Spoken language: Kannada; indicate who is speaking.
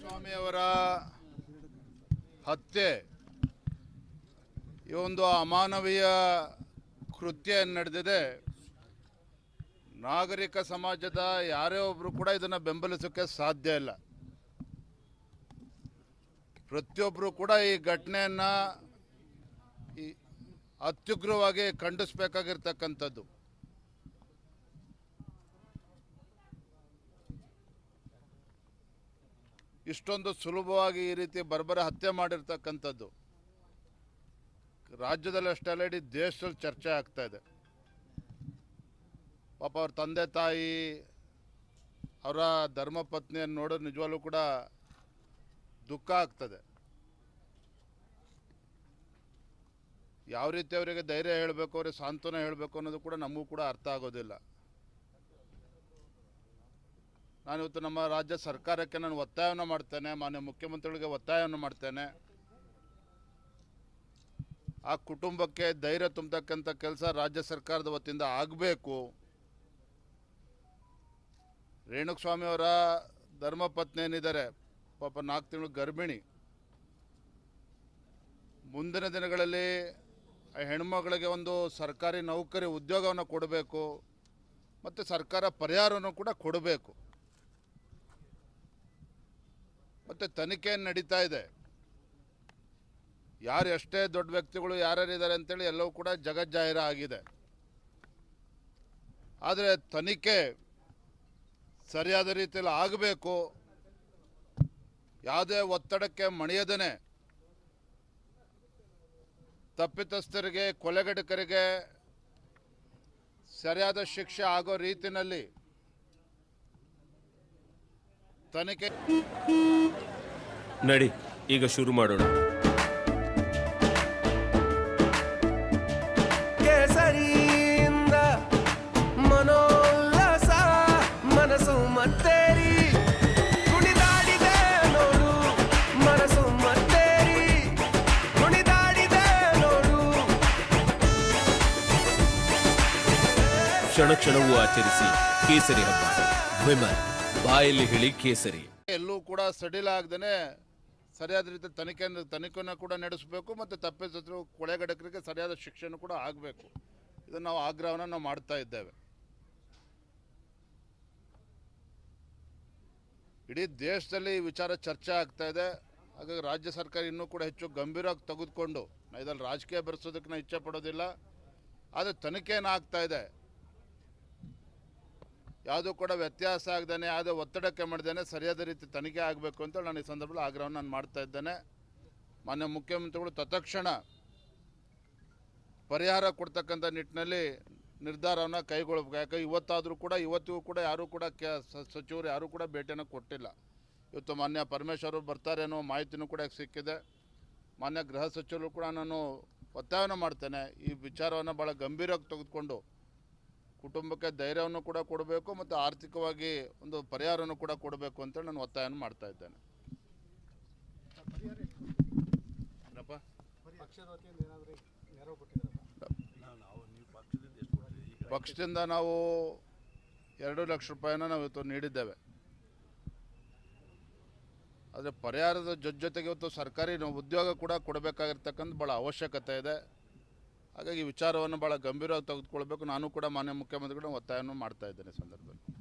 Speaker 1: ಸ್ವಾಮಿಯವರ ಹತ್ಯೆ ಈ ಒಂದು ಅಮಾನವೀಯ ಕೃತ್ಯ ನಡೆದಿದೆ. ನಾಗರಿಕ ಸಮಾಜದ ಯಾರೇ ಒಬ್ಬರು ಕೂಡ ಇದನ್ನು ಬೆಂಬಲಿಸೋಕ್ಕೆ ಸಾಧ್ಯ ಇಲ್ಲ. ಪ್ರತಿಯೊಬ್ಬರು ಕೂಡ ಈ ಘಟನೆಯನ್ನು ಅತ್ಯುಗ್ರವಾಗಿ ಖಂಡಿಸಬೇಕಾಗಿರ್ತಕ್ಕಂಥದ್ದು. ಇಷ್ಟೊಂದು ಸುಲಭವಾಗಿ ಈ ರೀತಿ ಬರ್ಬರ ಹತ್ಯೆ ಮಾಡಿರ್ತಕ್ಕಂಥದ್ದು ರಾಜ್ಯದಲ್ಲಿ ಅಷ್ಟೇ ಅಲ್ಲ, ಇಡೀ ದೇಶದಲ್ಲಿ ಚರ್ಚೆ ಆಗ್ತಾ ಇದೆ. ಪಾಪ ಅವ್ರ ತಂದೆ ತಾಯಿ, ಅವರ ಧರ್ಮಪತ್ನಿಯನ್ನು ನೋಡೋದು ನಿಜವಾಗ್ಲೂ ಕೂಡ ದುಃಖ ಆಗ್ತದೆ. ಯಾವ ರೀತಿ ಅವರಿಗೆ ಧೈರ್ಯ ಹೇಳಬೇಕು, ಅವರಿಗೆ ಸಾಂತ್ವನ ಹೇಳಬೇಕು ಅನ್ನೋದು ಕೂಡ ನಮಗೂ ಕೂಡ ಅರ್ಥ ಆಗೋದಿಲ್ಲ. ನಾನಿವತ್ತು ನಮ್ಮ ರಾಜ್ಯ ಸರ್ಕಾರಕ್ಕೆ ನಾನು ಒತ್ತಾಯವನ್ನು ಮಾಡ್ತೇನೆ, ಮಾನ್ಯ ಮುಖ್ಯಮಂತ್ರಿಗಳಿಗೆ ಒತ್ತಾಯವನ್ನು ಮಾಡ್ತೇನೆ. ಆ ಕುಟುಂಬಕ್ಕೆ ಧೈರ್ಯ ತುಂಬತಕ್ಕಂಥ ಕೆಲಸ ರಾಜ್ಯ ಸರ್ಕಾರದ ವತಿಯಿಂದ ಆಗಬೇಕು. ರೇಣುಕಸ್ವಾಮಿ ಅವರ ಧರ್ಮಪತ್ನಿ ಏನಿದ್ದಾರೆ, ಪಾಪ 4 ತಿಂಗಳು ಗರ್ಭಿಣಿ. ಮುಂದಿನ ದಿನಗಳಲ್ಲಿ ಹೆಣ್ಮಗಳಿಗೆ ಒಂದು ಸರ್ಕಾರಿ ನೌಕರಿ ಉದ್ಯೋಗವನ್ನು ಕೊಡಬೇಕು ಮತ್ತು ಸರ್ಕಾರ ಪರಿಹಾರವನ್ನು ಕೂಡ ಕೊಡಬೇಕು. ಮತ್ತು ತನಿಖೆ ನಡೀತಾ ಇದೆ. ಯಾರು ಎಷ್ಟೇ ದೊಡ್ಡ ವ್ಯಕ್ತಿಗಳು ಯಾರ್ಯಾರಿದ್ದಾರೆ ಅಂತೇಳಿ ಎಲ್ಲವೂ ಕೂಡ ಜಗಜ್ಜಾಹಿರ ಆಗಿದೆ. ಆದರೆ ತನಿಖೆ ಸರಿಯಾದ ರೀತಿಯಲ್ಲಿ ಆಗಬೇಕು. ಯಾವುದೇ ಒತ್ತಡಕ್ಕೆ ಮಣಿಯದೇನೆ ತಪ್ಪಿತಸ್ಥರಿಗೆ, ಕೊಲೆಗಡಕರಿಗೆ ಸರಿಯಾದ ಶಿಕ್ಷೆ ಆಗೋ ರೀತಿಯಲ್ಲಿ ತನಿಖೆ
Speaker 2: ನಡಿ ಈಗ ಶುರು ಮಾಡೋಣ.
Speaker 3: ಕೇಸರಿಯಿಂದ ಮನೋಲ್ಲಾಸ ಮನಸ್ಸು ಮತ್ತೇರಿ ಕುಣಿದಾಡಿದೆ ನೋಡು, ಮನಸ್ಸು ಮತ್ತೇರಿ ಕುಣಿದಾಡಿದೆ ನೋಡು.
Speaker 2: ಕ್ಷಣ ಕ್ಷಣವೂ ಆಚರಿಸಿ ಕೇಸರಿ ಹಬ್ಬ. ವಿಮಲ್ ಬಾಯಲ್ಲಿ ಹೇಳಿ ಕೇಸರಿ.
Speaker 1: ಎಲ್ಲೂ ಕೂಡ ಸಡಿಲ ಆಗದೇನೆ ಸರಿಯಾದ ರೀತಿ ತನಿಖೆಯನ್ನು ಕೂಡ ನಡೆಸಬೇಕು ಮತ್ತು ತಪ್ಪಿತಸ್ಥರು, ಕೊಲೆಗಡಕರಿಗೆ ಸರಿಯಾದ ಶಿಕ್ಷೆಯನ್ನು ಕೂಡ ಆಗಬೇಕು. ಇದನ್ನು ನಾವು ಆಗ್ರಹವನ್ನು ನಾವು ಮಾಡ್ತಾ ಇದ್ದೇವೆ. ಇಡೀ ದೇಶದಲ್ಲಿ ಈ ವಿಚಾರ ಚರ್ಚೆ ಆಗ್ತಾ ಇದೆ. ಹಾಗಾಗಿ ರಾಜ್ಯ ಸರ್ಕಾರ ಇನ್ನೂ ಕೂಡ ಹೆಚ್ಚು ಗಂಭೀರವಾಗಿ ತೆಗೆದುಕೊಂಡು, ಇದರಲ್ಲಿ ರಾಜಕೀಯ ಬೆರೆಸೋದಕ್ಕೆ ನಾವು ಇಚ್ಛೆ ಪಡೋದಿಲ್ಲ. ಆದರೆ ತನಿಖೆಯನ್ನು ಆಗ್ತಾ ಇದೆ, ಯಾವುದೂ ಕೂಡ ವ್ಯತ್ಯಾಸ ಆಗದೇನೆ, ಯಾವುದೇ ಒತ್ತಡಕ್ಕೆ ಮಾಡಿದೇನೆ ಸರಿಯಾದ ರೀತಿ ತನಿಖೆ ಆಗಬೇಕು ಅಂತ ನಾನು ಈ ಸಂದರ್ಭದಲ್ಲಿ ಆಗ್ರಹವನ್ನು ನಾನು ಮಾಡ್ತಾ ಇದ್ದೇನೆ. ಮಾನ್ಯ ಮುಖ್ಯಮಂತ್ರಿಗಳು ತತ್ಕ್ಷಣ ಪರಿಹಾರ ಕೊಡ್ತಕ್ಕಂಥ ನಿಟ್ಟಿನಲ್ಲಿ ನಿರ್ಧಾರವನ್ನು ಕೈಗೊಳ್ಳಬೇಕು. ಯಾಕೆ ಇವತ್ತಿಗೂ ಕೂಡ ಯಾರೂ ಕೂಡ ಸಚಿವರು ಯಾರೂ ಕೂಡ ಭೇಟಿಯನ್ನು ಕೊಟ್ಟಿಲ್ಲ. ಇವತ್ತು ಮಾನ್ಯ ಪರಮೇಶ್ವರ್ ಬರ್ತಾರೆ ಅನ್ನೋ ಮಾಹಿತಿನೂ ಕೂಡ ಸಿಕ್ಕಿದೆ. ಮಾನ್ಯ ಗೃಹ ಸಚಿವರು ಕೂಡ ನಾನು ಒತ್ತಾಯವನ್ನು ಮಾಡ್ತೇನೆ, ಈ ವಿಚಾರವನ್ನು ಭಾಳ ಗಂಭೀರವಾಗಿ ತೆಗೆದುಕೊಂಡು ಕುಟುಂಬಕ್ಕೆ ಧೈರ್ಯವನ್ನು ಕೂಡ ಕೊಡಬೇಕು ಮತ್ತು ಆರ್ಥಿಕವಾಗಿ ಒಂದು ಪರಿಹಾರವನ್ನು ಕೂಡ ಕೊಡಬೇಕು ಅಂತ ನಾನು ಒತ್ತಾಯವನ್ನು ಮಾಡ್ತಾ ಇದ್ದೇನೆ. ಪಕ್ಷದಿಂದ ನಾವು 2 ಲಕ್ಷ ರೂಪಾಯಿನ ನಾವು ಇವತ್ತು ನೀಡಿದ್ದೇವೆ. ಆದರೆ ಪರಿಹಾರದ ಜೊತೆಗೆ ಇವತ್ತು ಸರ್ಕಾರಿ ಉದ್ಯೋಗ ಕೂಡ ಕೊಡಬೇಕಾಗಿರ್ತಕ್ಕಂಥ ಭಾಳ ಅವಶ್ಯಕತೆ ಇದೆ. ಹಾಗಾಗಿ ವಿಚಾರವನ್ನು ಭಾಳ ಗಂಭೀರವಾಗಿ ತೆಗೆದುಕೊಳ್ಬೇಕು. ನಾನು ಕೂಡ ಮಾನ್ಯ ಮುಖ್ಯಮಂತ್ರಿಗಳನ್ನ ಒತ್ತಾಯವನ್ನು ಮಾಡ್ತಾ ಇದ್ದೇನೆ ಸಂದರ್ಭದಲ್ಲಿ.